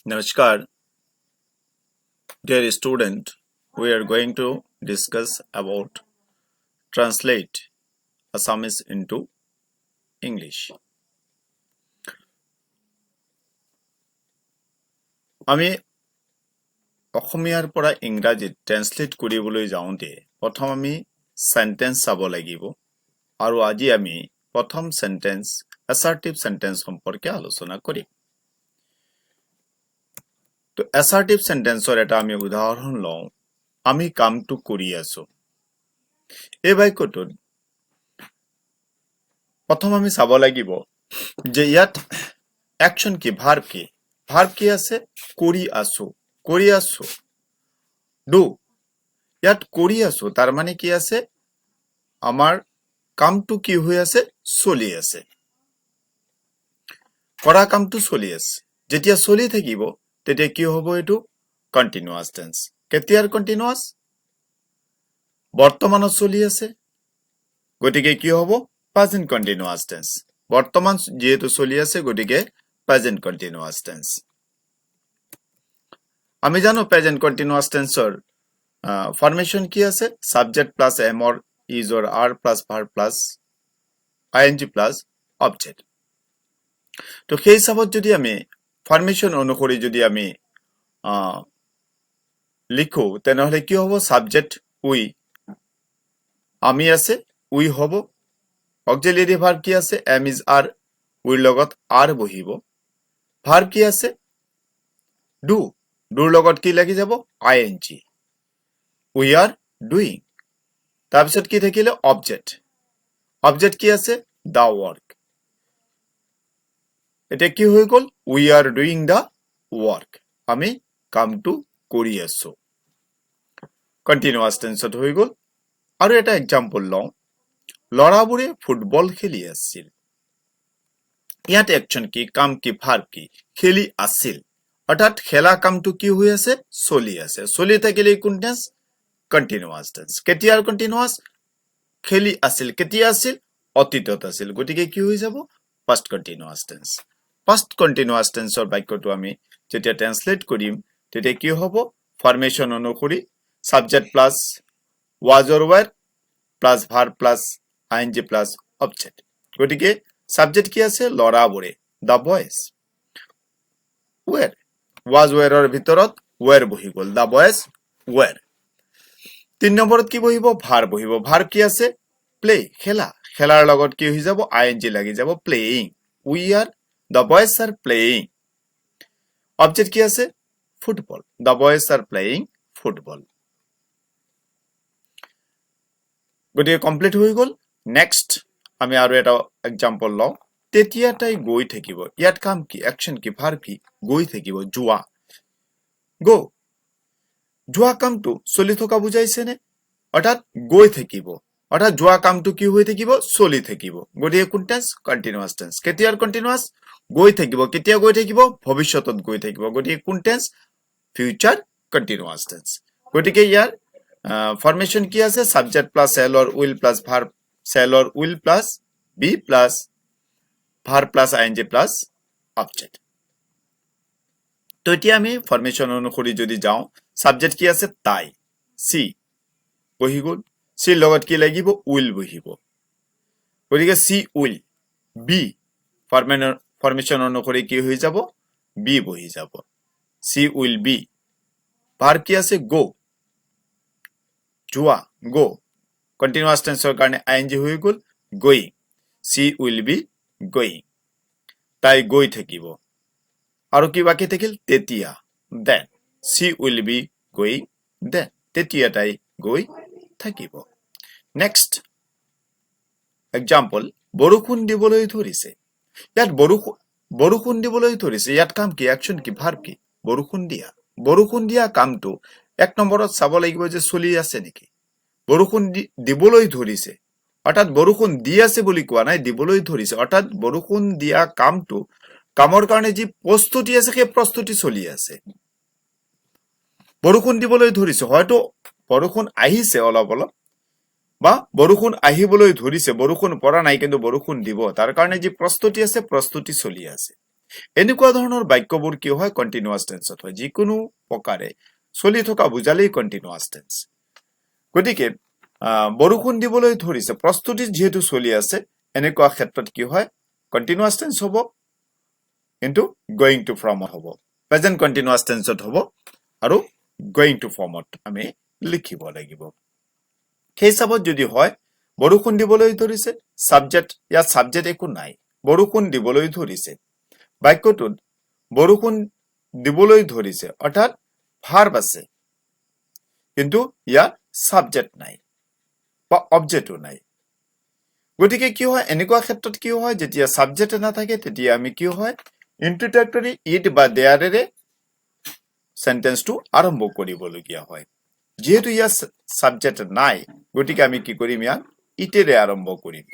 Namaskar, dear student. We are going to discuss about translate Assamese into English. আমি অসমীয়াৰ পৰা ইংৰাজীত translate কৰিবলৈ যাওঁতে প্ৰথম আমি সেন্টেন্স চাব লাগিব আৰু আজি আমি প্ৰথম সেন্টেন্স assertive sentence সম্পৰ্কে আলোচনা কৰিম। তো assertive sentenceৰ এটা আমি উদাহৰণ লওঁ আমি কামটো কৰি আছো। এই বাক্যটোত প্ৰথম আমি চাব লাগিব যে ইয়াত অ্যাকশন কি ভাৰ্ব কি আছে কৰি আছো ডু ইয়াত কৰি আছো তাৰ মানে কি আছে আমাৰ কামটো কি হৈ আছে চলি আছে কৰা কামটো চলি আছে যেতিয়া চলি থাকিব তেতিয়া কি হ'ব এটো কন্টিনিউয়াস টেন্স কেতিয়াৰ কন্টিনিউয়াস বৰ্তমানত চলি আছে গতিকে কি হ'ব প্ৰেজেন্ট কন্টিনিউয়াস টেন্স বৰ্তমান যেহেতু চলি আছে গতিকে প্ৰেজেন্ট কন্টিনিউয়াস টেন্স আমি জানো প্ৰেজেন্ট কন্টিনিউয়াস টেন্সৰ ফৰ্মেশন কি আছে subject plus am or is or are plus verb plus ING plus object তো সেই হিসাবত যদি আমি ফর্মেশন অনুসৰি যদি আমি লিখো তেনেহলে কি হ'ব সাবজেক্ট উই আমি আছে উই হ'ব অক্সিলারি ভার্ব কি আছে এম ইজ আর উইৰ লগত আৰ বহিব ভাৰ্ব কি আছে ডু ডুৰ লগত কি লাগি যাব আইএনজি উই আৰ ডুইং তাৰপিছত কি থাকিলে অবজেক্ট কি আছে দা ওয়ার্ক এটা কি হৈ গল we are doing the work আমি কামটো কৰি আছো কন্টিনিউয়াস টেন্সত হৈ গল আৰু এটা এক্সাম্পল লওঁ লৰাবোৰে ফুটবল খেলি আছিল ইয়াত অ্যাকশন কি কাম কি ভাৰ্ব কি খেলি আছিল অৰ্থাৎ খেলা কামটো কি হৈ আছে চলি থাকিলে কোন টেন্স কন্টিনিউয়াস টেন্স কেতিয়াৰ কন্টিনিউয়াস খেলি আছিল কেতিয়া আছিল অতীতত আছিল গতিকে কি হৈ যাব past continuous tense past continuous tenseৰ বাক্যটো আমি যেতিয়া ট্ৰান্সলেট কৰিম তেতিয়া কি হ'ব ফৰ্মেশন অনুসৰি subject plus was or were plus verb plus ING plus object গতিকে সাবজেক্ট কি আছে লৰাবোৰে the boys were was were ৰ ভিতৰত were বহি গল দা বয়েজ were 3 নম্বৰত কি বহিব ভাৰ্ব কি আছে প্লে খেলাৰ লগত কি হৈ যাব আইএনজি লাগি যাব playing we are the boys are playing object কি আছে football the boys are playing football গতিকে কমপ্লিট হৈ গল নেক্সট আমি আৰু এটা এক্সাম্পল লওঁ তেতিয়া তাই গৈ থাকিব ইয়াত কাম কি অ্যাকশন কি ভার্ব কি গৈ থাকিব যোৱা কামটো চলি থকা বুজাইছে নে অৰ্থাৎ গৈ থাকিব অৰ্থাৎ যোৱা কামটো কি হৈ থাকিব চলি থাকিব গতিকে কোন টেন্স কন্টিনিউয়াস টেন্স কেতিয়াৰ কন্টিনিউয়াস গৈ থাকিব কেতিয়া গৈ থাকিব ভৱিষ্যতত গৈ থাকিব গতিকে কোন টেন্স ফিউচাৰ কন্টিনিউয়াস টেন্স গতিকে ইয়াৰ ফৰ্মেশন কি আছে subject plus shall or will plus verb shall or will plus be plus verb plus ING plus object তো এতিয়া আমি ফৰ্মেশন অনুসৰি যদি যাওঁ সাবজেক্ট কি আছে তাই সি বহি গল সিৰ লগত কি লাগিব উইল বহিব গতিকে সি উইল বি ফৰ্মেশন অনুসৰি কি হৈ যাব বি বহি যাব সি উইল বি ভাৰ্ব কি আছে গো কন্টিনিউয়াস টেন্সৰ কাৰণে আইএনজি হৈ গল going she will be going তাই গৈ থাকিব আৰু কি বাকি থাকিল তেতিয়া then she will be going then তেতিয়া তাই গৈ থাকিব নেক্সট এক্সাম্পল বৰষুণ দিবলৈ ধৰিছে ইয়াত বৰষুণ দিবলৈ ধৰিছে ইয়াত কাম কি অ্যাকশন কি ভাৰ্ব কি বৰষুণ দিয়া কামটো এক নম্বৰত চাব লাগিব যে চলি আছে নেকি বৰষুণ দিবলৈ ধৰিছে অৰ্থাৎ বৰষুণ দি আছে বুলি কোৱা নাই দিবলৈ ধৰিছে অৰ্থাৎ বৰষুণ দিয়া কামটো কামৰ কাৰণে যি প্ৰস্তুতি আছে সেই প্ৰস্তুতি চলি আছে বৰষুণ দিবলৈ ধৰিছে হয়তো বৰষুণ আহিছে অলপ বা বৰষুণ আহিবলৈ ধৰিছে বৰষুণ পৰা নাই কিন্তু বৰষুণ দিব তাৰ কাৰণে যি প্ৰস্তুতি আছে প্ৰস্তুতি চলি আছে এনেকুৱা ধৰণৰ বাক্যবোৰ কি হয় কন্টিনিউয়াস টেন্সত হয় যিকোনো প্ৰকাৰে চলি থকা বুজালেই কন্টিনিউয়াস টেন্স গতিকে বৰষুণ দিবলৈ ধৰিছে প্ৰস্তুতি যেহেতু চলি আছে এনেকুৱা ক্ষেত্ৰত কি হয় কন্টিনিউয়াস টেন্স হ'ব কিন্তু গোইং টু ফৰ্মত হ'ব প্ৰেজেন্ট কন্টিনিউয়াস টেন্সত হ'ব আৰু গোইং টু ফৰ্মত আমি লিখিব লাগিব সেই হিচাপত যদি হয় বৰষুণ দিবলৈ ধৰিছে সাবজেক্ট ইয়াত সাবজেক্ট একো নাই বৰষুণ দিবলৈ ধৰিছে বাক্যটোত বৰষুণ দিবলৈ ধৰিছে অৰ্থাৎ ভাৰ্ব আছে কিন্তু ইয়াত সাবজেক্ট নাই বা অবজেক্টও নাই গতিকে কি হয় এনেকুৱা ক্ষেত্ৰত কি হয় যেতিয়া সাবজেক্ট নাথাকে তেতিয়া আমি কি হয় ইন্ট্ৰোডাক্টৰী ইট বা দেয়াৰেৰে সেন্টেন্সটো আৰম্ভ কৰিবলগীয়া হয় যেহেতু ইয়াত সাবজেক্ট নাই গতিকে আমি কি কৰিম ইয়াক ইটেৰে আৰম্ভ কৰিম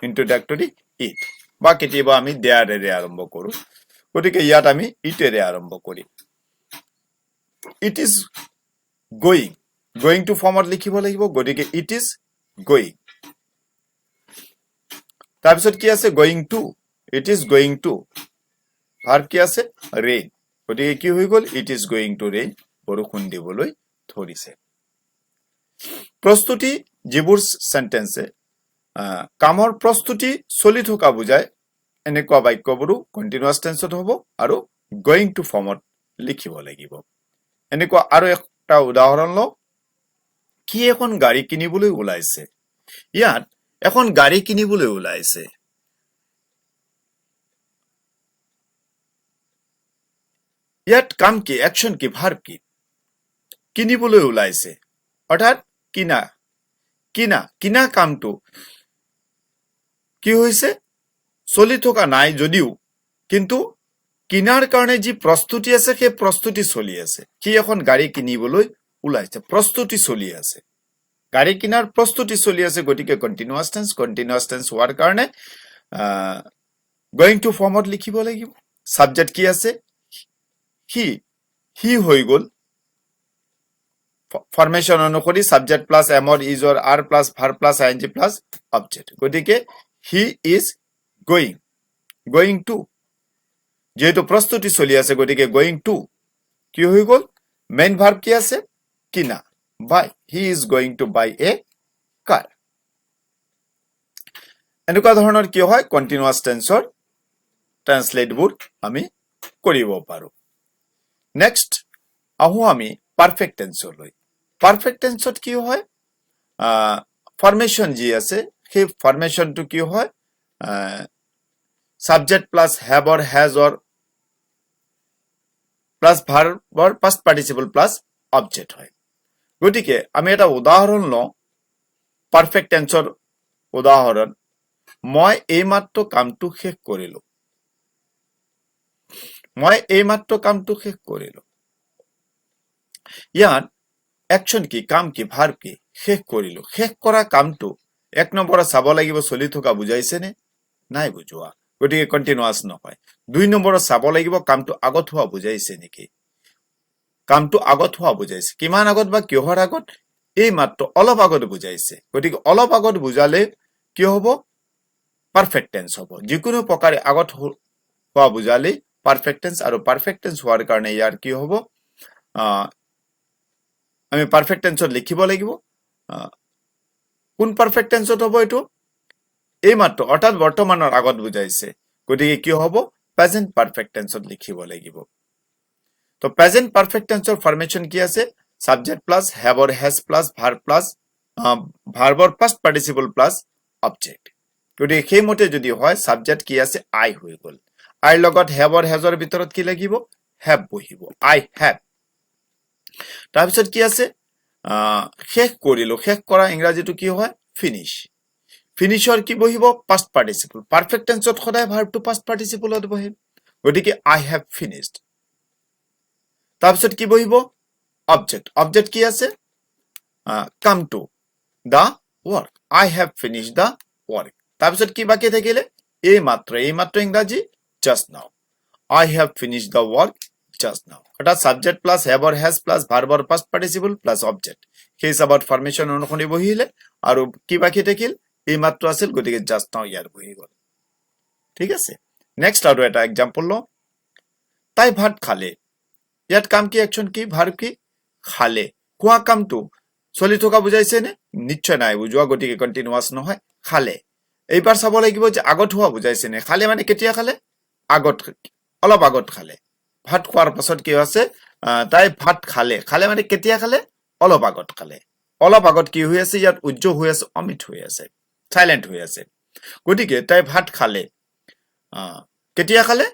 ইন্ট্ৰোডাক্টৰী ইট বা কেতিয়াবা আমি দেয়াৰেৰে আৰম্ভ কৰো গতিকে ইয়াত আমি ইটেৰে আৰম্ভ কৰিম ইট ইজ গোইং টু ফৰ্মত লিখিব লাগিব গতিকে ইট ইজ গোইং তাৰপিছত কি আছে going to it is going to verb কি আছে ৰেইন গতিকে কি হৈ গল it is going to rain বৰষুণ দিবলৈ ধৰিছে প্ৰস্তুতি যিবোৰ সেন্টেন্সে কামৰ প্ৰস্তুতি চলি থকা বুজায় এনেকুৱা বাক্যবোৰো কন্টিনিউয়াস টেন্সত হ'ব আৰু গোইং টু ফৰ্মত লিখিব লাগিব এনেকুৱা আৰু একটা উদাহৰণ লওঁ কি এখন গাড়ী কিনিবলৈ ওলাইছে ইয়াত এখন গাড়ী কিনিবলৈ ওলাইছে ইয়াত কাম কি অ্যাকশন কি ভার্ব কি কিনিবলৈ ওলাইছে অৰ্থাৎ কিনা কামটো কি হৈছে চলি থকা নাই যদিও কিন্তু কিনাৰ কাৰণে যি প্ৰস্তুতি আছে সেই প্ৰস্তুতি চলি আছে কি এখন গাড়ী কিনিবলৈ ওলাইছে প্ৰস্তুতি চলি আছে গাড়ী কিনাৰ প্ৰস্তুতি চলি আছে গতিকে কন্টিনিউয়াস টেন্স হোৱাৰ কাৰণে গোইং টু ফৰ্মত লিখিব লাগিব সাবজেক্ট কি আছে হি হৈ গল ফৰ্মেশন অনুসৰি subject plus am or is or are plus verb plus ING plus object গতিকে হি ইজ গোইং টু যেহেতু প্ৰস্তুতি চলি আছে গতিকে গোইং টু কি হৈ গল মেইন ভার্ব কি আছে কিনা by he is going two বাই এ কাৰ এনেকুৱা ধৰণৰ কি হয় কন্টিনিউয়াস টেন্সৰ ট্ৰান্সলেটবোৰ আমি কৰিব পাৰো নেক্সট আহো আমি পারফেক্ট টেন্সলৈ পারফেক্ট টেন্সত কি হয় ফর্মেশন যি আছে সেই ফর্মেশনটো কি হয় subject plus have or has or plus verb or past participle plus object হয় গতিকে আমি এটা উদাহৰণ লওঁ পাৰফেক্ট টেন্সৰ উদাহৰণ মই এইমাত্ৰ কামটো শেষ কৰিলো ইয়াত অ্যাকশন কি কাম কি ভাৰ্ব কি শেষ কৰিলো শেষ কৰা কামটো এক নম্বৰত চাব লাগিব চলি থকা বুজাইছে নে নাই বুজোৱা গতিকে কন্টিনিউয়াস নহয় দুই নম্বৰত চাব লাগিব কামটো আগত হোৱা বুজাইছে নেকি কামটো আগত হোৱা বুজাইছে কিমান আগত বা কিহৰ আগত এই মাত্ৰ অলপ আগত বুজাইছে গতিকে অলপ আগত বুজালে কি হ'ব পারফেক্ট টেন্স হ'ব যিকোনো প্ৰকাৰে আগত হোৱা বুজালে পাৰফেক্ট টেন্স আৰু পাৰফেক্ট টেন্স হোৱাৰ কাৰণে ইয়াৰ কি হ'ব আমি পাৰফেক্ট টেন্সত লিখিব লাগিব কোন পাৰফেক্ট টেন্সত হ'ব এটো এই মাত্ৰ অৰ্থাৎ বৰ্তমানৰ আগত বুজাইছে গতিকে কি হ'ব প্ৰেজেন্ট পাৰফেক্ট টেন্সত লিখিব লাগিব তো প্ৰেজেন্ট পাৰফেক্ট টেন্সৰ ফৰ্মেশন কি আছে subject plus have or has plus verb plus ভাৰ্বৰ পাস্ট পার্টিসিপল প্লাস অবজেক্ট গতিকে সেই মতে যদি হয় সাবজেক্ট কি আছে আই হৈ গল আইৰ লগত হ্যাভ অৰ হ্যাজৰ ভিতৰত কি লাগিব হ্যাভ বহিব আই হ্যাভ তাৰপিছত কি আছে শেষ কৰিলো শেষ কৰা ইংৰাজীটো কি হয় ফিনিশ ফিনিশৰ কি বহিব পাস্ট পাৰ্টিসিপল পাৰফেক্ট টেন্সত সদায় ভাৰ্বটো পাস্ট পাৰ্টিসিপলত বহে গতিকে আই হ্যাভ ফিনিশড তাৰপিছত কি বহিব অবজেক্ট কি আছে কাম to the work I have finished the work তাৰপিছত কি বাকি থাকিলে এই মাত্ৰ ইংৰাজী just now I have finished the work just now অর্থাৎ subject plus have or has plus verb or past participle plus object সেই হিচাপত ফর্মেশন অনুসৰি বহিলে আৰু কি বাকি থাকিল এই মাত্ৰ আছিল গতিকে জাস্ট নাও ইয়াৰ বহি গল ঠিক আছে নেক্সট আৰু এটা এক্সাম্পল লওঁ তাই ভাত খালে ইয়াত কাম কি একচন কি ভাৰ্ব কি খালে খোৱা কামটো চলি থকা বুজাইছে নে নিশ্চয় নাই বুজোৱা গতিকে কন্টিনিউয়াস নহয় খালে এইবাৰ চাব লাগিব যে আগত হোৱা বুজাইছে নে খালে মানে কেতিয়া খালে আগত অলপ আগত খালে ভাত খোৱাৰ পাছত কি আছে তাই ভাত খালে খালে মানে কেতিয়া খালে অলপ আগত খালে অলপ আগত কি হৈ আছে ইয়াত উজ্জ্ব হৈ আছে অমিত হৈ আছে সাইলেন্ট হৈ আছে গতিকে তাই ভাত খালে কেতিয়া খালে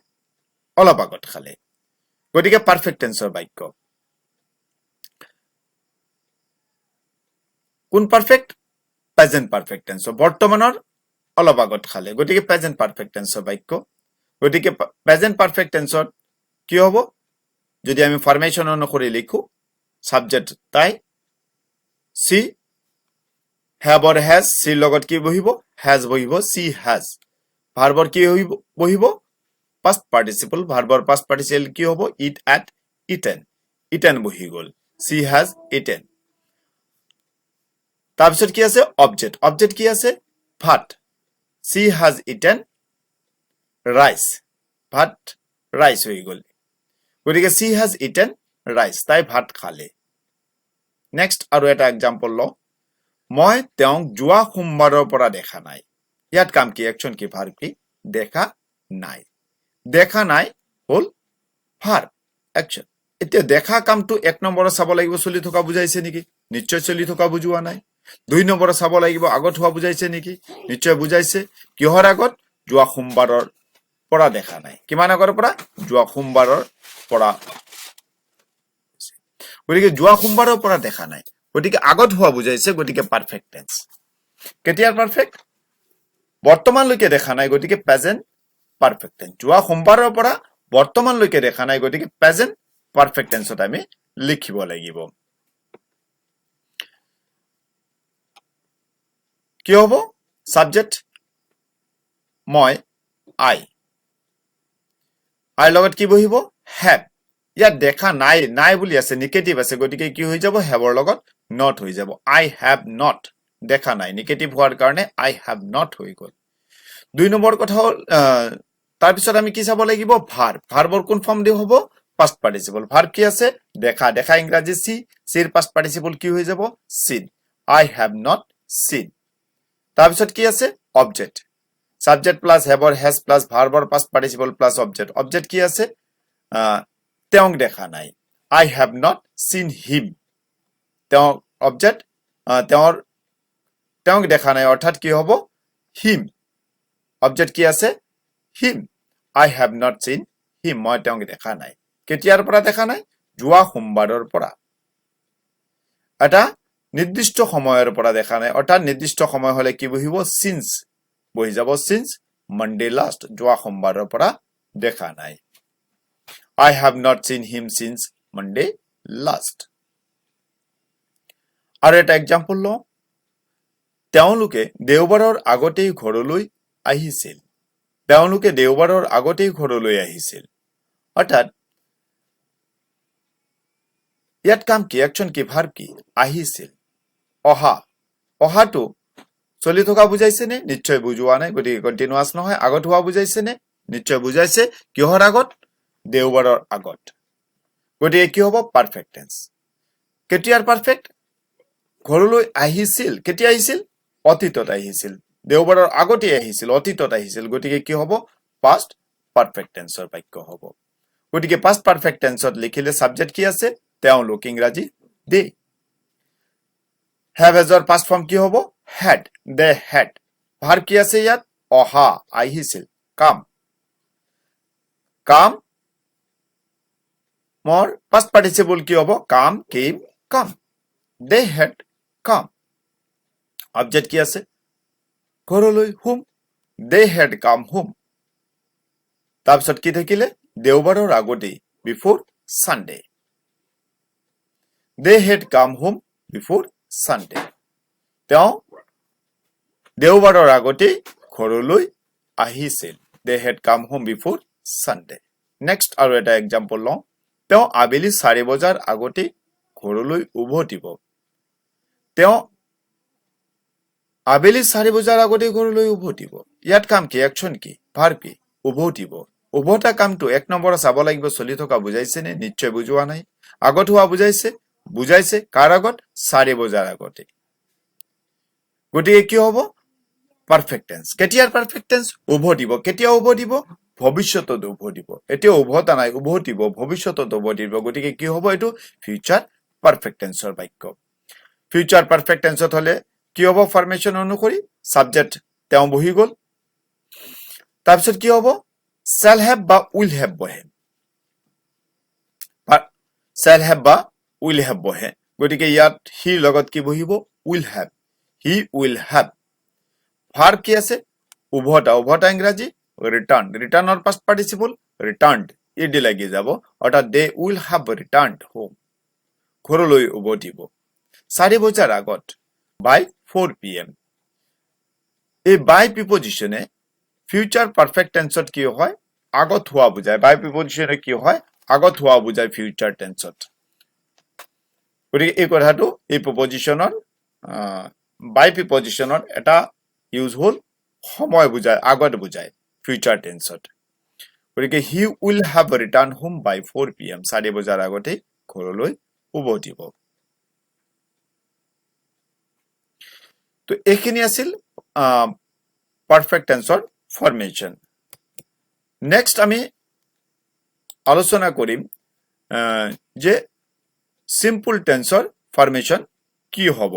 অলপ আগত খালে গতিকে পারফেক্ট টেন্সৰ বাক্য কোন পাৰফেক্ট প্ৰেজেন্ট পাৰফেক্ট টেন্সৰ বৰ্তমানৰ অলপ আগত খালে গতিকে প্ৰেজেন্ট পাৰফেক্ট টেন্সৰ বাক্য গতিকে প্ৰেজেন্ট পাৰফেক্ট টেন্সৰ কি হ'ব যদি আমি ফৰমেশন অনুসৰি লিখো সাবজেক্ট তাই সি have or has সি লগত কি বহিব has বহিব সি has ভাৰ্বৰ কি বহিব past participle ভাৰ্বৰ past participle কি হ'ব eat at eaten বহি গল she has eaten তাৰপিছত কি আছে অবজেক্ট কি আছে ভাত she has eaten rice ভাত rice হৈ গল গতিকে she has eaten rice তাই ভাত খালে নেক্সট আৰু এটা এক্সাম্পল ল মই তেওঁক যোৱা সোমবাৰৰ পৰা দেখা নাই ইয়াত কাম কি একচন কি ভাৰ্ব কি দেখা নাই হল ভাৰ্ব একচন এতিয়া দেখা কামটো এক নম্বৰত চাব লাগিব চলি থকা বুজাইছে নেকি নিশ্চয় চলি থকা বুজোৱা নাই দুই নম্বৰত চাব লাগিব আগত হোৱা বুজাইছে নেকি নিশ্চয় বুজাইছে কিহৰ আগত যোৱা সোমবাৰৰ পৰা দেখা নাই কিমান আগৰ পৰা যোৱা সোমবাৰৰ পৰা গতিকে যোৱা সোমবাৰৰ পৰা দেখা নাই গতিকে আগত হোৱা বুজাইছে গতিকে পাৰফেক্ট টেন্স কেতিয়াৰ পাৰফেক্ট বৰ্তমানলৈকে দেখা নাই গতিকে প্ৰেজেন্ট পাৰফেক্ট টেন্স যোৱা সোমবাৰৰ পৰা বৰ্তমানলৈকে দেখা নাই গতিকে প্ৰেজেন্ট পারফেক্ট টেন্সত আমি লিখিব লাগিব কি হ'ব সাবজেক্ট মই আই লগত কি বহিব have ইয়াত দেখা নাই বুলি আছে নিগেটিভ আছে গতিকে কি হৈ যাব হেভৰ লগত নট হৈ যাব I have not দেখা নাই নিগেটিভ হোৱাৰ কাৰণে I have not হৈ গল দুই নম্বৰ কথা তাৰ পিছত আমি কি চাব লাগিব ভাৰ্বৰ কোন ফৰ্ম দি হ'ব past participle ভাৰ্ব কি আছে দেখা ইংৰাজী সিৰ past participle কি হৈ যাব seen I have not seen তাৰ পিছত কি আছে object subject plus have or has plus ভাৰ্বৰ past participle প্লাস অবজেক্ট কি আছে তেওঁক দেখা নাই I have not seen him তেওঁ অবজেক্ট তেওঁক দেখা নাই অৰ্থাৎ কি হ'ব him অবজেক্ট কি আছে him I have not seen him মই তেওঁক দেখা নাই কেতিয়াৰ পৰা দেখা নাই যোৱা সোমবাৰৰ পৰা এটা নিৰ্দিষ্ট সময়ৰ পৰা দেখা নাই অৰ্থাৎ নিৰ্দিষ্ট সময় হলে কি বহিব since বহি যাব since Monday last যোৱা সোমবাৰৰ পৰা দেখা নাই I have not seen him since Monday last আৰু এটা এক্সাম্পল ল তেওঁলোকে দেওবাৰৰ আগতেই ঘৰলৈ আহিছিল অৰ্থাৎ ইয়াত কাম কি একচন কি ভাৰ্ব কি আহিছিল অহাটো চলি থকা বুজাইছে নে নিশ্চয় বুজোৱা নাই গতিকে কন্টিনিউয়াস নহয় আগত হোৱা বুজাইছে নে নিশ্চয় বুজাইছে কিহৰ আগত দেওবাৰৰ আগত গতিকে কি হ'ব পাৰফেক্ট টেন্স কেতিয়াৰ পাৰফেক্ট ঘৰলৈ আহিছিল কেতিয়া আহিছিল অতীতত আহিছিল দেওবাৰৰ আগতে আহিছিল অতীতত আহিছিল গতিকে কি হ'ব পাস্ট পাৰফেক্ট টেন্সৰ বাক্য হ'ব গতিকে পাস্ট পাৰফেক্ট টেন্সত লিখিলে সাবজেক্ট কি আছে তেওঁলোক ইংৰাজী দে have as or past form কি হ'ব had they had ভাৰ্ব কি আছে ইয়াত অহা আহিছিল কাম more past participle কি হ'ব came come they had come object কি আছে ঘৰলৈ home they had come home তাৰপিছত কি থাকিলে দেওবাৰৰ আগতেই before Sunday they had come home before Sunday তেওঁ দেওবাৰৰ আগতেই ঘৰলৈ আহিছিল they had come home before Sunday next আৰু এটা এক্সাম্পল লওঁ তেওঁ আবেলি 4 বজাৰ আগতে ঘৰলৈ উভতিব তেওঁ আবেলি 4 বজাৰ আগতে ঘৰলৈ উভতিব ইয়াত কাম কি একচন কি ভাৰ্ব কি উভতিব উভতা কামটো 1 নম্বৰ চাব লাগিব চলি থকা বুজাইছে নে নিশ্চয় বুজোৱা নাই আগত হোৱা বুজাইছে কাৰ আগত 4 বজাৰ আগতে গতিকে কি হ'ব পাৰফেক্ট টেন্স কেতিয়াৰ পারফেক্ট টেন্স উভতিব কেতিয়া উভতিব ভবিষ্যতত উভতিব এতিয়া উভতা নাই উভতিব ভবিষ্যতত উভতিব গতিকে কি হ'ব এটো ফিউচার পারফেক্ট টেন্সৰ বাক্য ফিউচাৰ পাৰফেক্ট টেন্সত হলে কি হ'ব ফৰমেশন অনুসৰি সাবজেক্ট তেওঁ বহি গল তাৰপিছত কি হ'ব shall have বা will have বহে shall have বা will have বহে গতিকে ইয়াত হি লগত কি বহিব will have he will have verb কি আছে উভতা ইংৰাজী ৰিটাৰ্ণৰ past participle returned ইডি লাগি যাব অৰ্থাৎ they will have returned home ঘৰলৈ উভতিব 4 বজাৰ আগত by 4 pm এই by প্ৰিপজিশনে ফিউচাৰ পাৰফেক্ট টেন্সত কি হয় আগত হোৱা বুজায় বাই প্ৰিপজিশনে কি হয় আগত হোৱা বুজায় ফিউচাৰ টেন্সত গতিকে এই কথাটো এই প্ৰিপজিশনৰ বাই প্ৰিপজিশনৰ এটা ইউজ হল সময় বুজায় আগত বুজায় ফিউচাৰ টেন্সত গতিকে he will have return home by 4 pm 4 বজাৰ আগতে ঘৰলৈ উভতিব তো এইখিনি আছিল পাৰফেক্ট টেন্সৰ ফৰমেশন নেক্সট আমি আলোচনা কৰিম যে সিম্পল টেন্সৰ ফৰমেশন কি হ'ব